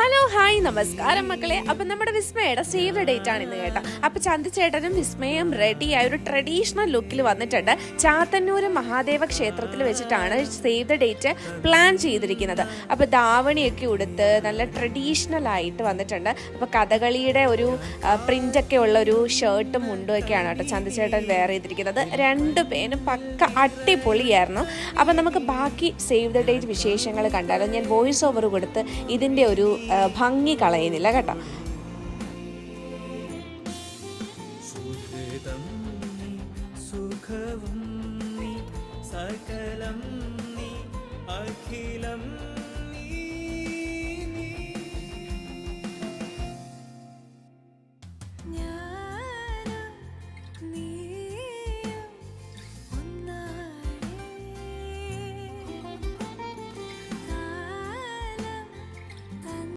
Hello hi നമസ്കാരം മക്കളെ. അപ്പം നമ്മുടെ വിസ്മയുടെ സേവ് ദ ഡേറ്റ് ആണ് ഇന്ന് കേട്ടോ. അപ്പം ചന്തിച്ചേട്ടനും വിസ്മയും റെഡിയായ ഒരു ട്രഡീഷണൽ ലുക്കിൽ വന്നിട്ടുണ്ട്. ചാത്തന്നൂർ മഹാദേവ ക്ഷേത്രത്തിൽ വെച്ചിട്ടാണ് സേവ് ദ ഡേറ്റ് പ്ലാൻ ചെയ്തിരിക്കുന്നത്. അപ്പോൾ ധാവണിയൊക്കെ ഉടുത്ത് നല്ല ട്രഡീഷണൽ ആയിട്ട് വന്നിട്ടുണ്ട്. അപ്പോൾ കഥകളിയുടെ ഒരു പ്രിൻ്റൊക്കെ ഉള്ള ഒരു ഷർട്ടും മുണ്ടും ഒക്കെയാണ് കേട്ടോ ചന്തിച്ചേട്ടൻ വെയർ ചെയ്തിരിക്കുന്നത്. രണ്ടുപേരും പക്ക അടിപൊളിയായിരുന്നു. അപ്പം നമുക്ക് ബാക്കി സേവ് ദ ഡേറ്റ് വിശേഷങ്ങൾ കണ്ടാലോ. ഞാൻ വോയിസ് ഓവർ കൊടുത്ത് ഇതിൻ്റെ ഒരു ഭംഗി കളയുന്നില്ല കേട്ടോ. സുഖവും സകലം അഖിലം